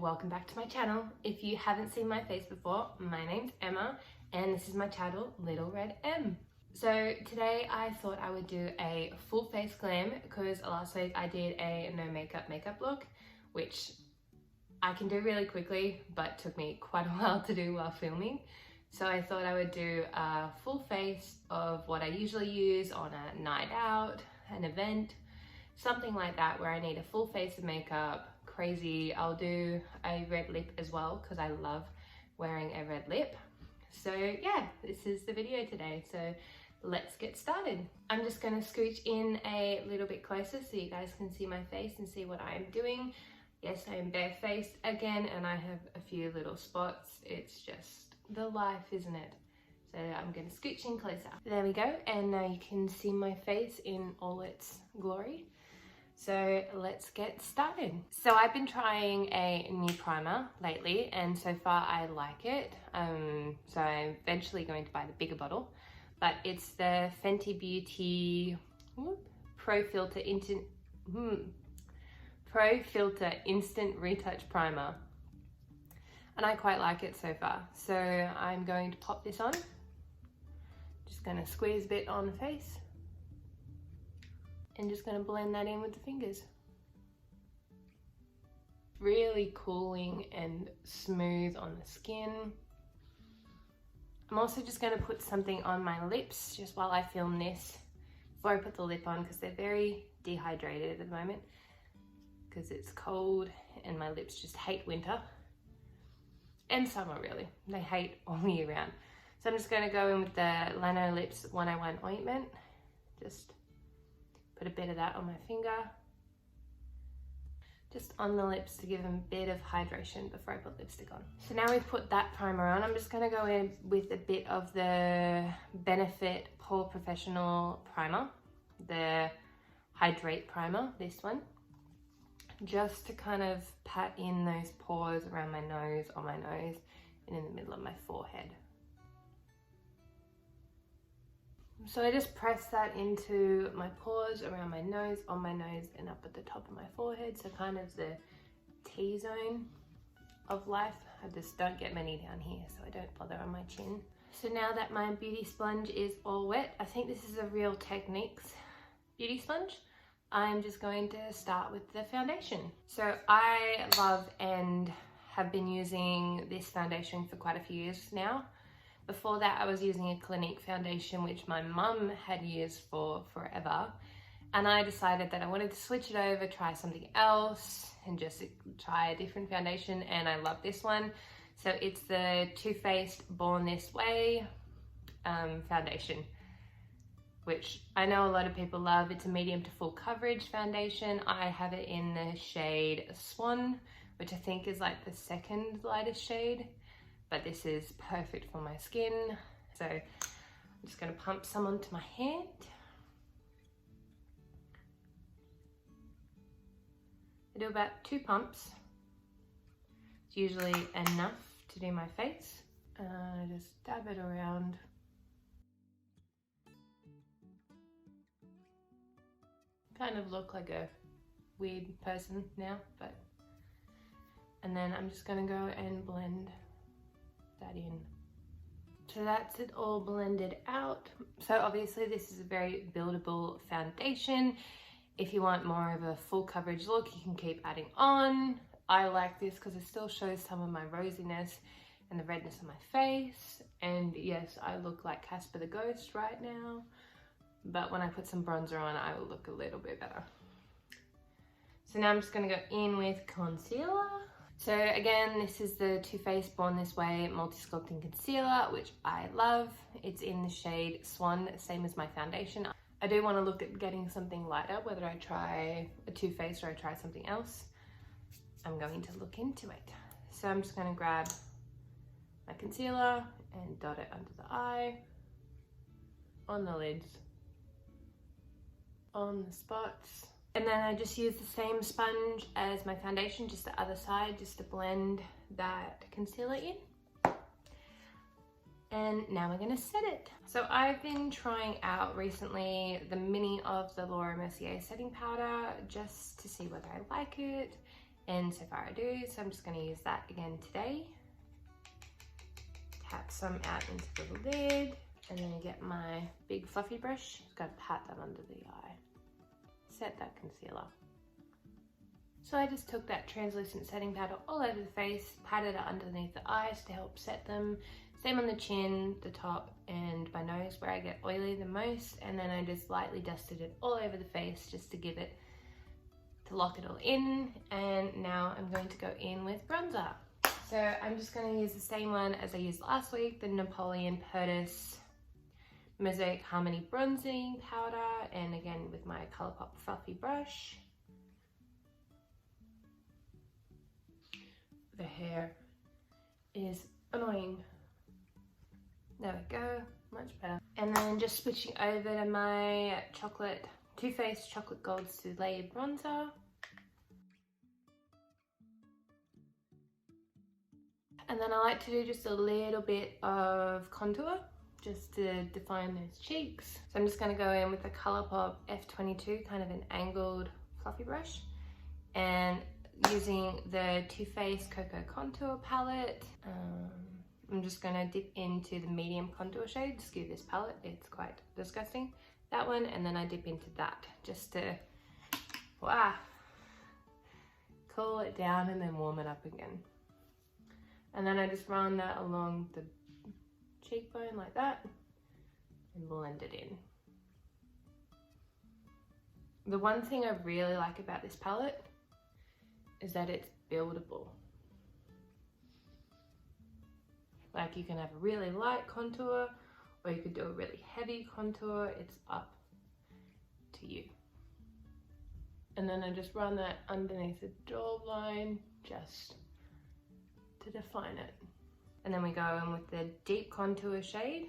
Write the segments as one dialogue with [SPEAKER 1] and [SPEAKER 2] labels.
[SPEAKER 1] welcome back to my channel. If you haven't seen my face before, my name's Emma and this is my channel, Little Red M. So today I thought I would do a full face glam because last week I did a no makeup look, which I can do really quickly but took me quite a while to do while filming. So I thought I would do a full face of what I usually use on a night out, an event, something like that where I need a full face of makeup. Crazy. I'll do a red lip as well because I love wearing a red lip. So yeah, this is the video today. So let's get started. I'm just going to scooch in a little bit closer so you guys can see my face and see what I'm doing. Yes, I am barefaced again and I have a few little spots. It's just the life, isn't it? So I'm going to scooch in closer. There we go, and now you can see my face in all its glory. So let's get started. So I've been trying a new primer lately and so far I like it. So I'm eventually going to buy the bigger bottle, but it's the Fenty Beauty Pro Filter Instant Retouch Primer. And I quite like it so far. So I'm going to pop this on. Just going to squeeze a bit on the face. And just going to blend that in with the fingers. Really cooling and smooth on the skin. I'm also just going to put something on my lips just while I film this before I put the lip on because they're very dehydrated at the moment because it's cold and my lips just hate winter and summer really. They hate all year round. So I'm just going to go in with the Lano Lips 101 ointment. Just put a bit of that on my finger, just on the lips to give them a bit of hydration before I put lipstick on. So now we've put that primer on, I'm just going to go in with a bit of the Benefit Pore Professional Primer, the Hydrate Primer, this one, just to kind of pat in those pores around my nose, on my nose, and in the middle of my forehead. So I just press that into my pores, around my nose, on my nose, and up at the top of my forehead. So kind of the T-zone of life. I just don't get many down here, so I don't bother on my chin. So now that my beauty sponge is all wet, I think this is a Real Techniques beauty sponge. I'm just going to start with the foundation. So I love and have been using this foundation for quite a few years now. Before that, I was using a Clinique foundation, which my mum had used for forever. And I decided that I wanted to switch it over, try something else, and just try a different foundation. And I love this one. So it's the Too Faced Born This Way foundation, which I know a lot of people love. It's a medium to full coverage foundation. I have it in the shade Swan, which I think is like the second lightest shade. But this is perfect for my skin. So I'm just going to pump some onto my hand. I do about 2 pumps. It's usually enough to do my face. I just dab it around. Kind of look like a weird person now, but. And then I'm just going to go and blend that in. So that's it all blended out. So obviously this is a very buildable foundation. If you want more of a full coverage look, you can keep adding on. I like this because it still shows some of my rosiness and the redness on my face. And yes, I look like Casper the Ghost right now, but when I put some bronzer on, I will look a little bit better. So now I'm just going to go in with concealer. So again, this is the Too Faced Born This Way Multi-Sculpting Concealer, which I love. It's in the shade Swan, same as my foundation. I do want to look at getting something lighter, whether I try a Too Faced or I try something else. I'm going to look into it. So I'm just going to grab my concealer and dot it under the eye, on the lids, on the spots. And then I just use the same sponge as my foundation, just the other side, just to blend that concealer in. And now we're gonna set it. So I've been trying out recently the mini of the Laura Mercier setting powder just to see whether I like it. and so far I do. So I'm just going to use that again today. Tap some out into the lid, and then get my big fluffy brush. Just got to pat that under the eye. Set that concealer. So I just took that translucent setting powder all over the face, patted it underneath the eyes to help set them. Same on the chin, the top, and my nose where I get oily the most. And then I just lightly dusted it all over the face just to give it, to lock it all in. And now I'm going to go in with bronzer. So I'm just going to use the same one as I used last week, the Napoleon Purtis Mosaic Harmony Bronzing Powder, and again with my Colourpop fluffy brush. The hair is annoying. There we go, much better. And then just switching over to my Too Faced Chocolate Gold Soleil Bronzer. And then I like to do just a little bit of contour just to define those cheeks. So I'm just going to go in with the Colourpop F22, kind of an angled fluffy brush, and using the Too Faced Cocoa Contour Palette. I'm just going to dip into the medium contour shade. Skew this palette, it's quite disgusting. That one, and then I dip into that just to cool it down and then warm it up again. And then I just run that along the cheekbone like that and blend it in. The one thing I really like about this palette is that it's buildable. Like, you can have a really light contour or you could do a really heavy contour. It's up to you. And then I just run that underneath the jawline just to define it. And then we go in with the deep contour shade,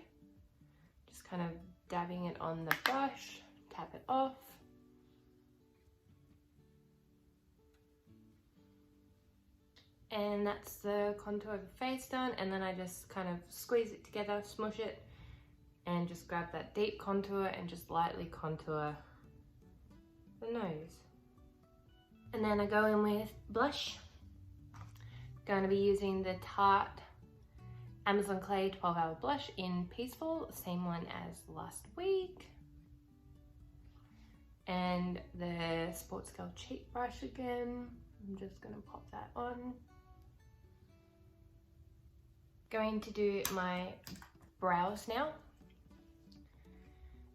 [SPEAKER 1] just kind of dabbing it on the brush, tap it off. And that's the contour of the face done. And then I just kind of squeeze it together, smush it, and just grab that deep contour and just lightly contour the nose. And then I go in with blush. Going to be using the Tarte Amazon Clay 12 Hour Blush in Peaceful, same one as last week. And the Sports Girl Cheek Brush again. I'm just going to pop that on. Going to do my brows now.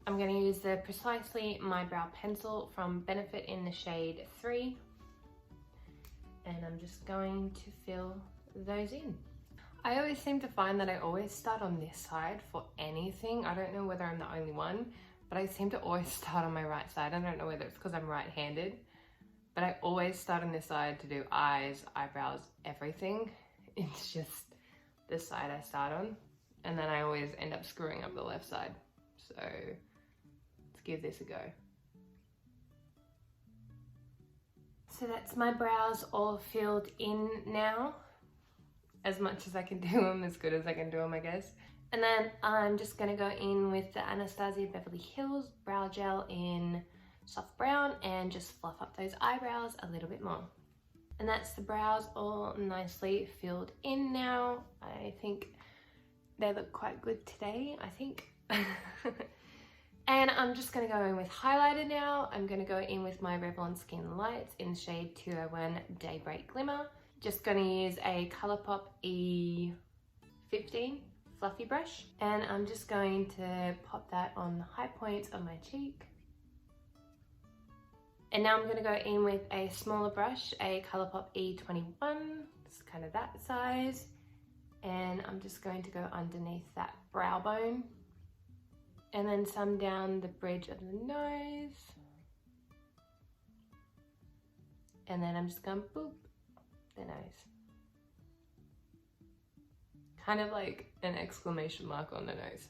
[SPEAKER 1] I'm going to use the Precisely My Brow Pencil from Benefit in the shade 3. And I'm just going to fill those in. I always seem to find that I always start on this side for anything. I don't know whether I'm the only one, but I seem to always start on my right side. I don't know whether it's because I'm right-handed, but I always start on this side to do eyes, eyebrows, everything. It's just this side I start on, and then I always end up screwing up the left side. So let's give this a go. So that's my brows all filled in now. As much as I can do them, as good as I can do them, I guess. And then I'm just gonna go in with the Anastasia Beverly Hills Brow Gel in Soft Brown and just fluff up those eyebrows a little bit more. And that's the brows all nicely filled in now. I think they look quite good today, I think. And I'm just going to go in with highlighter now. I'm going to go in with my Revlon Skin Lights in shade 201 Daybreak Glimmer. Just going to use a Colourpop E15 fluffy brush. And I'm just going to pop that on the high points of my cheek. And now I'm going to go in with a smaller brush, a Colourpop E21. It's kind of that size. And I'm just going to go underneath that brow bone. And then some down the bridge of the nose. And then I'm just going to boop the nose. Kind of like an exclamation mark on the nose.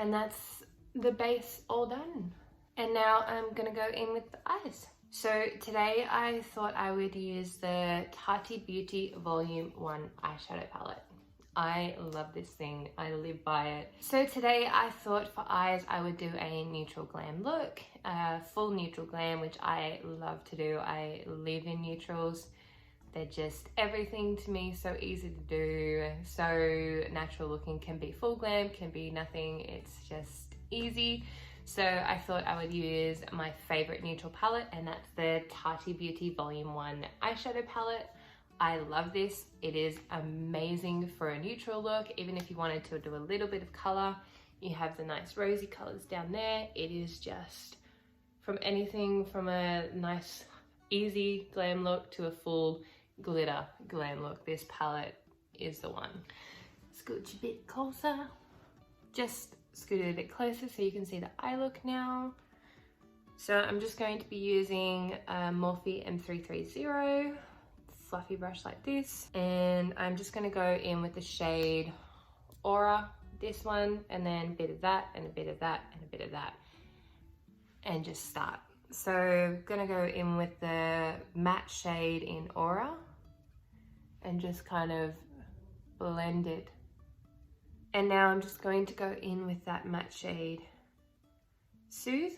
[SPEAKER 1] And that's the base all done. And now I'm gonna go in with the eyes. So today I thought I would use the Tarte Beauty Volume 1 eyeshadow palette. I love this thing. I live by it. So today I thought for eyes I would do a neutral glam look, full neutral glam, which I love to do. I live in neutrals. They're just everything to me, so easy to do, so natural looking. Can be full glam, can be nothing, it's just easy. So I thought I would use my favorite neutral palette, and that's the Tati Beauty Volume 1 eyeshadow palette. I love this. It is amazing for a neutral look. Even if you wanted to do a little bit of color, you have the nice rosy colors down there. It is just from anything from a nice easy glam look to a full glitter glam look. This palette is the one. Scooch a bit closer. Just scoot it a bit closer so you can see the eye look now. So I'm just going to be using a Morphe M330 fluffy brush like this, and I'm just going to go in with the shade Aura, this one, and then a bit of that and a bit of that and a bit of that, and just start. So I'm going to go in with the matte shade in Aura and just kind of blend it. And now I'm just going to go in with that matte shade Soothe,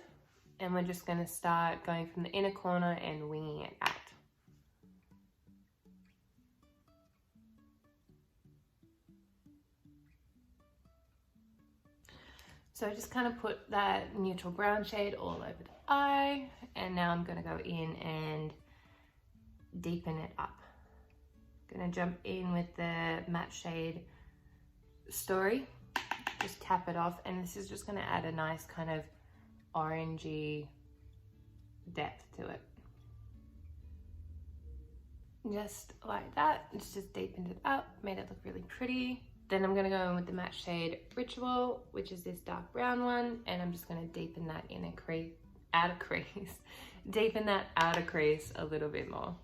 [SPEAKER 1] and we're just going to start going from the inner corner and winging it out. So I just kind of put that neutral brown shade all over the eye, and now I'm going to go in and deepen it up. I'm going to jump in with the matte shade Story, just tap it off, and this is just going to add a nice kind of orangey depth to it. Just like that. It's just deepened it up, made it look really pretty. Then I'm going to go in with the matte shade Ritual, which is this dark brown one, and I'm just going to deepen that outer crease, deepen that outer crease a little bit more.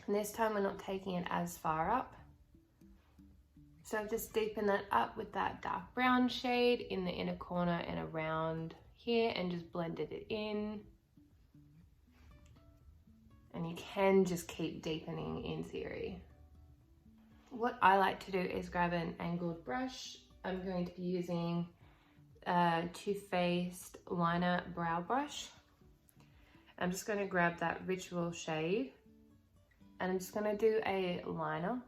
[SPEAKER 1] And this time we're not taking it as far up. So I've just deepened that up with that dark brown shade in the inner corner and around here, and just blended it in. And you can just keep deepening in theory. What I like to do is grab an angled brush. I'm going to be using a Too Faced Liner Brow Brush. I'm just going to grab that Ritual shade, and I'm just going to do a liner.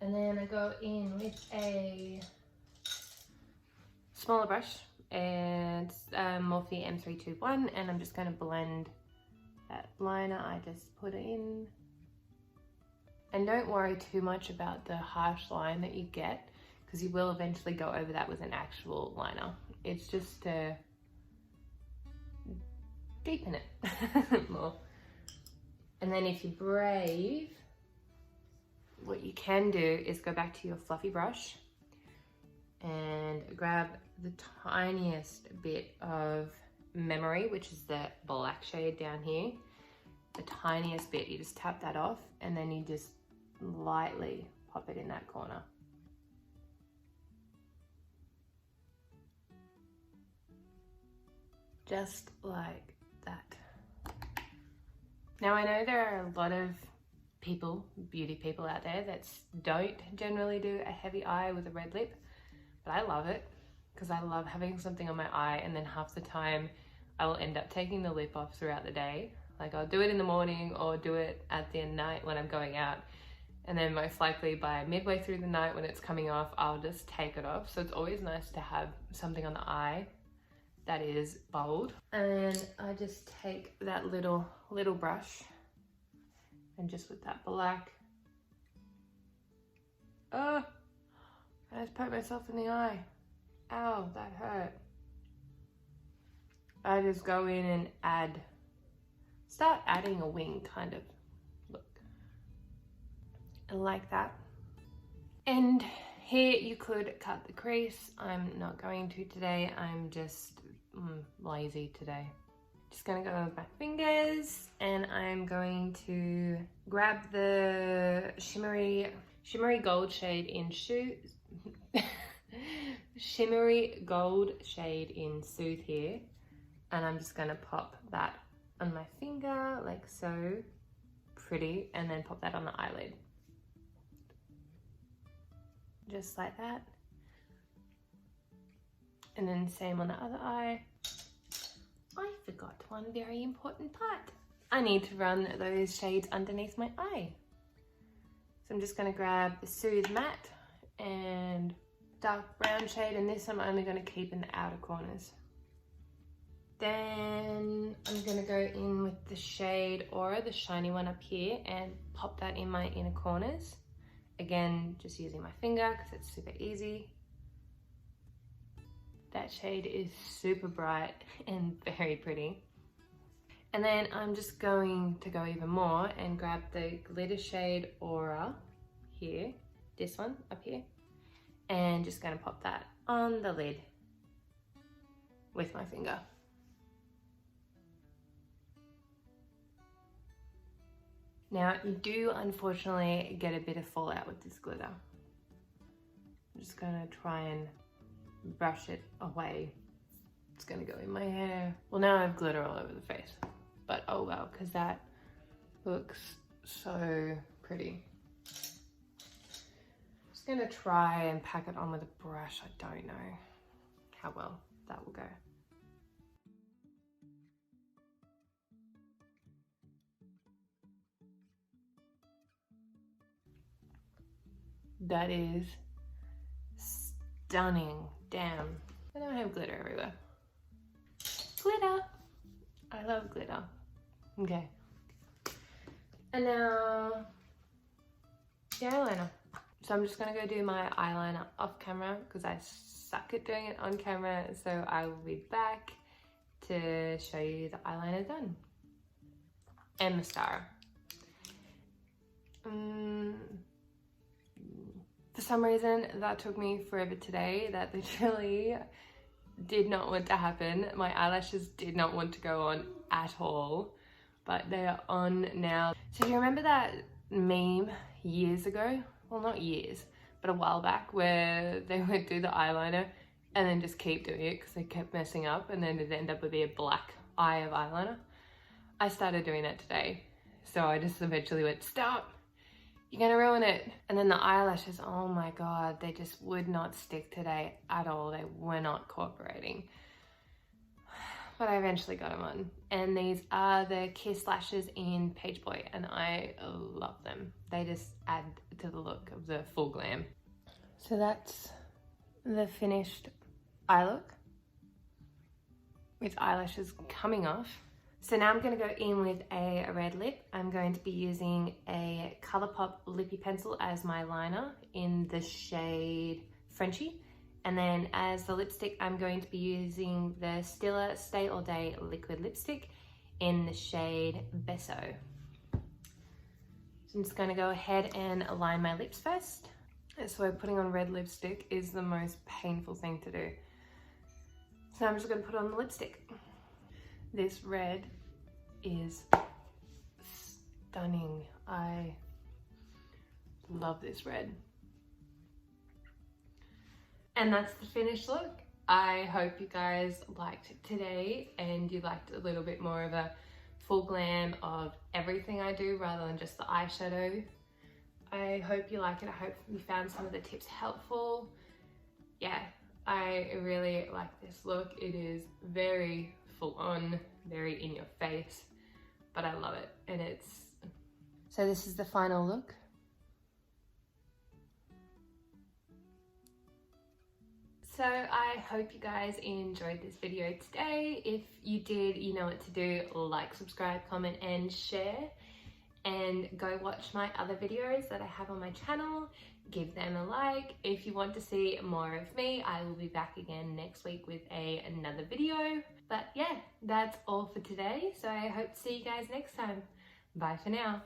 [SPEAKER 1] And then I go in with a smaller brush, and Morphe M321, and I'm just going to blend that liner I just put in. And don't worry too much about the harsh line that you get, because you will eventually go over that with an actual liner. It's just to deepen it more. And then if you're brave, what you can do is go back to your fluffy brush and grab the tiniest bit of Memory, which is the black shade down here. The tiniest bit, you just tap that off, and then you just lightly pop it in that corner. Just like that. Now I know there are a lot of people, beauty people out there that don't generally do a heavy eye with a red lip, but I love it because I love having something on my eye, and then half the time I will end up taking the lip off throughout the day. Like I'll do it in the morning or do it at the night when I'm going out, and then most likely by midway through the night when it's coming off, I'll just take it off. So it's always nice to have something on the eye that is bold. And I just take that little brush, and just with that black, oh, I just poked myself in the eye. Ow, that hurt. I just go in and start adding a wing kind of look. Like that. And here you could cut the crease. I'm not going to today. I'm just lazy today. Just gonna go with my fingers, and I'm going to grab the shimmery gold shade in shimmery gold shade in Soothe here, and I'm just gonna pop that on my finger like so. Pretty, and then pop that on the eyelid. Just like that. And then same on the other eye. I forgot one very important part. I need to run those shades underneath my eye. So I'm just going to grab the Soothe Matte and dark brown shade, and this I'm only going to keep in the outer corners. Then I'm going to go in with the shade Aura, the shiny one up here, and pop that in my inner corners. Again, just using my finger because it's super easy. That shade is super bright and very pretty. And then I'm just going to go even more and grab the glitter shade Aura here, this one up here, and just going to pop that on the lid with my finger. Now, you do unfortunately get a bit of fallout with this glitter. I'm just gonna try and brush it away. It's gonna go in my hair. Well, now I have glitter all over the face, but oh well, because that looks so pretty. Just gonna try and pack it on with a brush. I don't know how well that will go. That is stunning. Damn. I don't have glitter everywhere. Glitter! I love glitter. Okay. And now the eyeliner. So I'm just gonna go do my eyeliner off camera because I suck at doing it on camera. So I will be back to show you the eyeliner done. And mascara. For some reason, that took me forever today. That literally did not want to happen. My eyelashes did not want to go on at all, but they are on now. So do you remember that meme years ago? Well, not years, but a while back, where they would do the eyeliner and then just keep doing it because they kept messing up, and then it'd end up with a black eye of eyeliner. I started doing that today. So I just eventually went, stop. You're gonna ruin it. And then the eyelashes, oh my God, they just would not stick today at all. They were not cooperating. But I eventually got them on. And these are the Kiss lashes in Page Boy, and I love them. They just add to the look of the full glam. So that's the finished eye look with eyelashes coming off. So now I'm going to go in with a red lip. I'm going to be using a Colourpop lippy pencil as my liner in the shade Frenchie. And then as the lipstick, I'm going to be using the Stila Stay All Day liquid lipstick in the shade Beso. So I'm just going to go ahead and align my lips first. So putting on red lipstick is the most painful thing to do. So I'm just going to put on the lipstick. This red is stunning. I love this red. And that's the finished look. I hope you guys liked today and you liked a little bit more of a full glam of everything I do rather than just the eyeshadow. I hope you like it. I hope you found some of the tips helpful. Yeah, I really like this look. It is very full on, very in your face, but I love it. And it's... So this is the final look. So I hope you guys enjoyed this video today. If you did, you know what to do. Like, subscribe, comment, and share. And go watch my other videos that I have on my channel. Give them a like. If you want to see more of me, I will be back again next week with another video. But yeah, that's all for today. So I hope to see you guys next time. Bye for now.